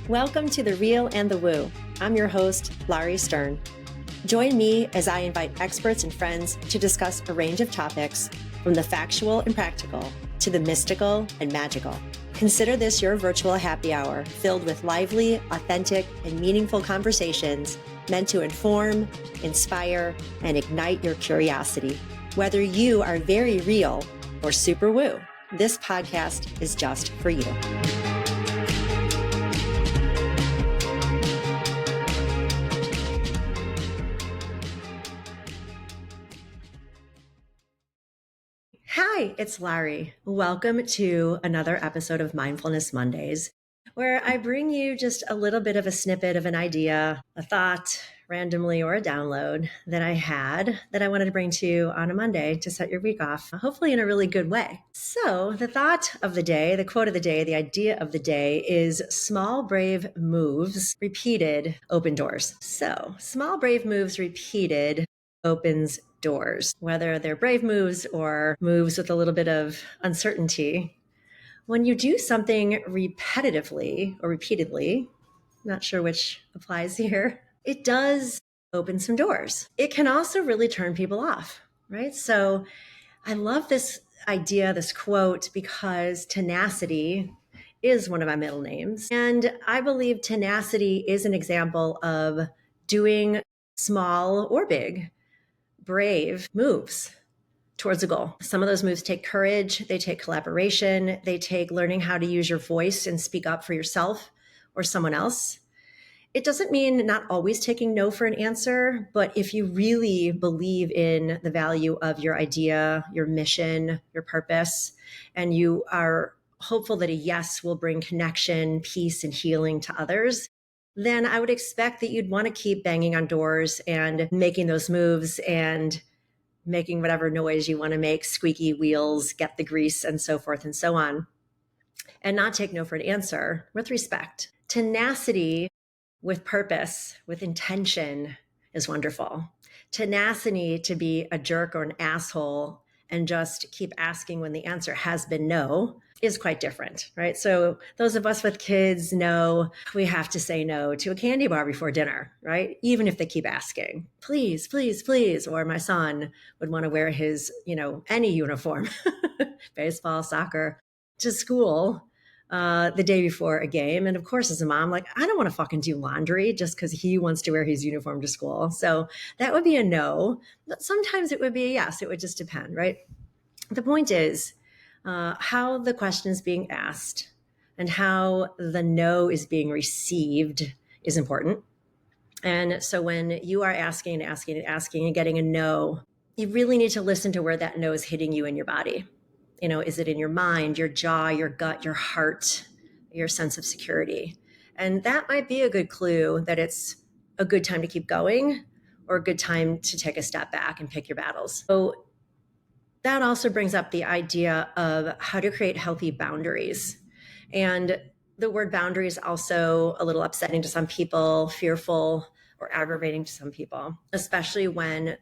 Welcome to The Real and the Woo. I'm your host, Lauri Stern. Join me as I invite experts and friends to discuss a range of topics from the factual and practical to the mystical and magical. Consider this your virtual happy hour filled with lively, authentic, and meaningful conversations meant to inform, inspire, and ignite your curiosity. Whether you are very real or super woo, this podcast is just for you. Hi, it's Lauri. Welcome to another episode of Mindfulness Mondays, where I bring you just a little bit of a snippet of an idea, a thought, randomly, or a download that I had that I wanted to bring to you on a Monday to set your week off, hopefully in a really good way. So the thought of the day, the quote of the day, the idea of the day is small, brave moves repeated open doors. So small, brave moves repeated opens doors, whether they're brave moves or moves with a little bit of uncertainty. When you do something repetitively or repeatedly, not sure which applies here, it does open some doors. It can also really turn people off, right? So I love this idea, this quote, because tenacity is one of my middle names. And I believe tenacity is an example of doing small or big, brave moves towards a goal. Some of those moves take courage, they take collaboration, they take learning how to use your voice and speak up for yourself or someone else. It doesn't mean not always taking no for an answer, but if you really believe in the value of your idea, your mission, your purpose, and you are hopeful that a yes will bring connection, peace, and healing to others, then I would expect that you'd want to keep banging on doors and making those moves and making whatever noise you want to make, squeaky wheels, get the grease, and so forth and so on, and not take no for an answer with respect. Tenacity with purpose, with intention is wonderful. Tenacity to be a jerk or an asshole and just keep asking when the answer has been no is quite different, right? So those of us with kids know we have to say no to a candy bar before dinner, right? Even if they keep asking, please, please, please. Or my son would want to wear his, any uniform, baseball, soccer, to school the day before a game. And of course, as a mom, like, I don't want to fucking do laundry just because he wants to wear his uniform to school. So that would be a no. But sometimes it would be a yes. It would just depend, right? The point is how the question is being asked and how the no is being received is important. And so when you are asking and getting a no, you really need to listen to where that no is hitting you in your body. Is it in your mind, your jaw, your gut, your heart, your sense of security? And that might be a good clue that it's a good time to keep going or a good time to take a step back and pick your battles. So that also brings up the idea of how to create healthy boundaries. And the word boundary is also a little upsetting to some people, fearful or aggravating to some people, especially when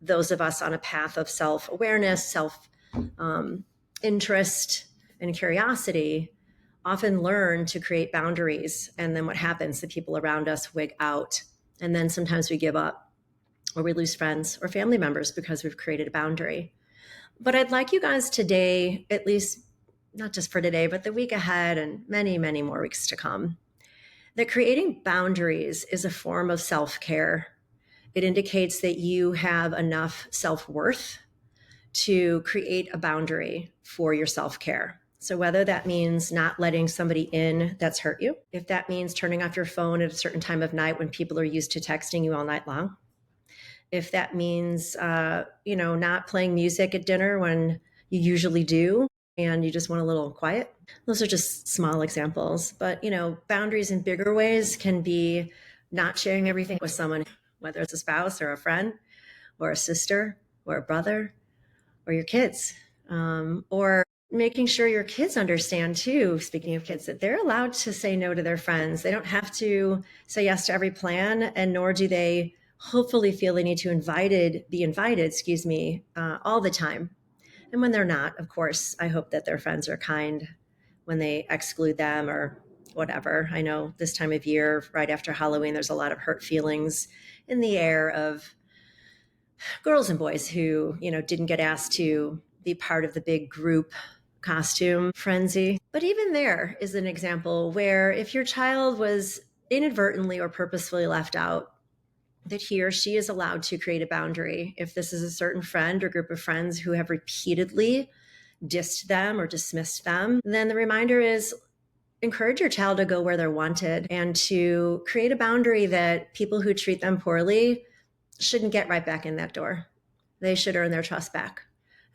those of us on a path of self-awareness, self-interest, and curiosity often learn to create boundaries. And then what happens? The people around us wig out. And then sometimes we give up or we lose friends or family members because we've created a boundary. But I'd like you guys today, at least not just for today, but the week ahead and many, many more weeks to come, that creating boundaries is a form of self-care. It indicates that you have enough self-worth to create a boundary for your self-care. So whether that means not letting somebody in that's hurt you, if that means turning off your phone at a certain time of night when people are used to texting you all night long, if that means, not playing music at dinner when you usually do and you just want a little quiet. Those are just small examples. But, boundaries in bigger ways can be not sharing everything with someone, whether it's a spouse or a friend or a sister or a brother or your kids, or making sure your kids understand too, speaking of kids, that they're allowed to say no to their friends. They don't have to say yes to every plan, and nor do they hopefully feel they need to be invited, all the time. And when they're not, of course, I hope that their friends are kind when they exclude them or whatever. I know this time of year, right after Halloween, there's a lot of hurt feelings in the air of girls and boys who, didn't get asked to be part of the big group costume frenzy. But even there is an example where if your child was inadvertently or purposefully left out, that he or she is allowed to create a boundary. If this is a certain friend or group of friends who have repeatedly dissed them or dismissed them, then the reminder is encourage your child to go where they're wanted and to create a boundary that people who treat them poorly shouldn't get right back in that door. They should earn their trust back.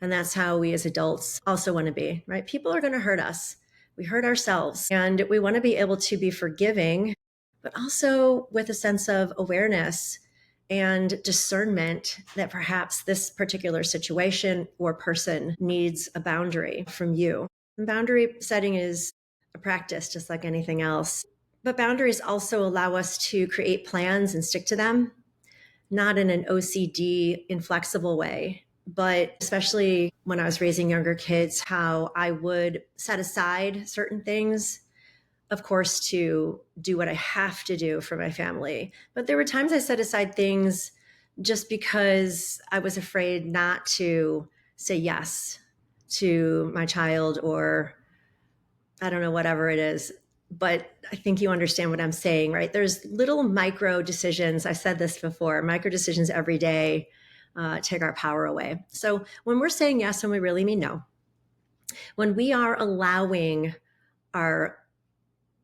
And that's how we as adults also want to be, right? People are going to hurt us. We hurt ourselves, and we want to be able to be forgiving, but also with a sense of awareness and discernment that perhaps this particular situation or person needs a boundary from you. And boundary setting is a practice just like anything else. But boundaries also allow us to create plans and stick to them, not in an OCD, inflexible way, but especially when I was raising younger kids, how I would set aside certain things, of course, to do what I have to do for my family. But there were times I set aside things just because I was afraid not to say yes to my child, or I don't know, whatever it is. But I think you understand what I'm saying, right? There's little micro decisions. I said this before, micro decisions every day take our power away. So when we're saying yes and we really mean no, when we are allowing our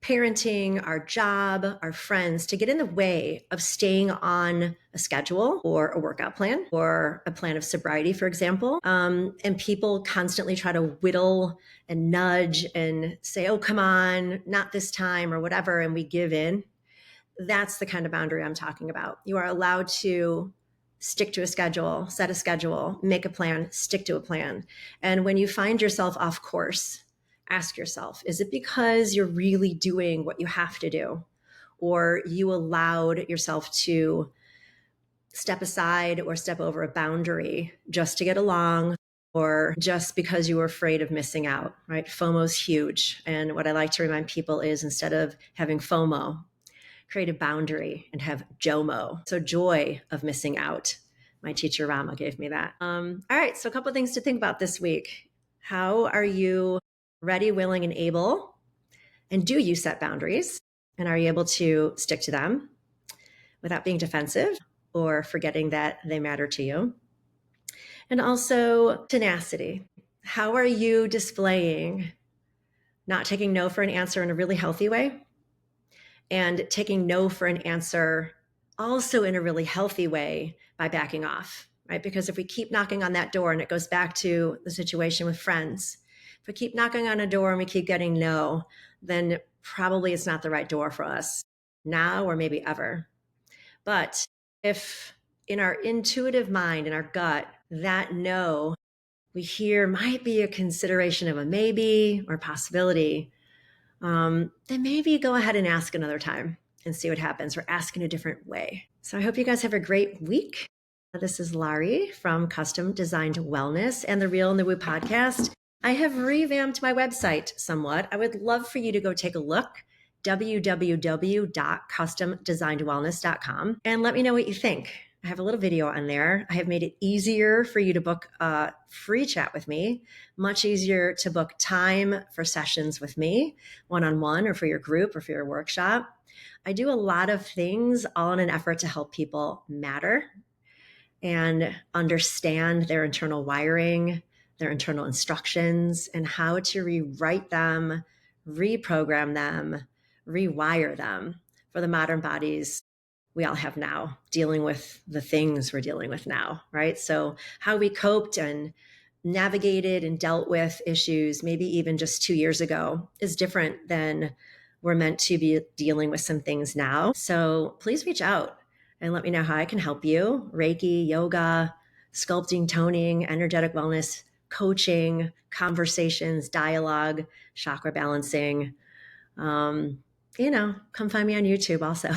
parenting, our job, our friends to get in the way of staying on a schedule or a workout plan or a plan of sobriety, for example. And people constantly try to whittle and nudge and say, oh, come on, not this time or whatever. And we give in. That's the kind of boundary I'm talking about. You are allowed to stick to a schedule, set a schedule, make a plan, stick to a plan. And when you find yourself off course, ask yourself, is it because you're really doing what you have to do? Or you allowed yourself to step aside or step over a boundary just to get along, or just because you were afraid of missing out, right? FOMO is huge. And what I like to remind people is instead of having FOMO, create a boundary and have JOMO. So joy of missing out. My teacher Rama gave me that. All right. So a couple of things to think about this week. How are you ready, willing, and able? And do you set boundaries? And are you able to stick to them without being defensive or forgetting that they matter to you? And also tenacity. How are you displaying not taking no for an answer in a really healthy way, and taking no for an answer also in a really healthy way by backing off, right? Because if we keep knocking on that door, and it goes back to the situation with friends, if we keep knocking on a door and we keep getting no, then probably it's not the right door for us now or maybe ever. But if in our intuitive mind, in our gut, that no we hear might be a consideration of a maybe or possibility, then maybe go ahead and ask another time and see what happens, or ask in a different way. So I hope you guys have a great week. This is Lauri from Custom Designed Wellness and the Real and the Woo podcast. I have revamped my website somewhat. I would love for you to go take a look, www.customdesignedwellness.com, and let me know what you think. I have a little video on there. I have made it easier for you to book a free chat with me, much easier to book time for sessions with me, one-on-one or for your group or for your workshop. I do a lot of things all in an effort to help people matter and understand their internal wiring, their internal instructions, and how to rewrite them, reprogram them, rewire them for the modern bodies we all have now, dealing with the things we're dealing with now, right? So how we coped and navigated and dealt with issues, maybe even just 2 years ago, is different than we're meant to be dealing with some things now. So please reach out and let me know how I can help you. Reiki, yoga, sculpting, toning, energetic wellness, coaching, conversations, dialogue, chakra balancing. Come find me on YouTube also.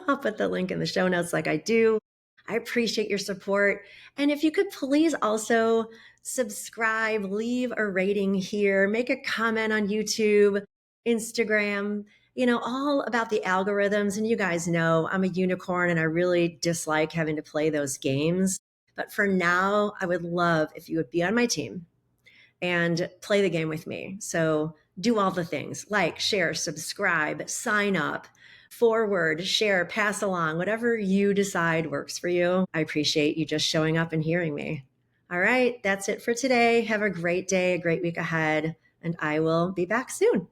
I'll put the link in the show notes like I do. I appreciate your support. And if you could please also subscribe, leave a rating here, make a comment on YouTube, Instagram, all about the algorithms. And you guys know I'm a unicorn and I really dislike having to play those games. But for now, I would love if you would be on my team and play the game with me. So do all the things like share, subscribe, sign up, forward, share, pass along, whatever you decide works for you. I appreciate you just showing up and hearing me. All right, that's it for today. Have a great day, a great week ahead, and I will be back soon.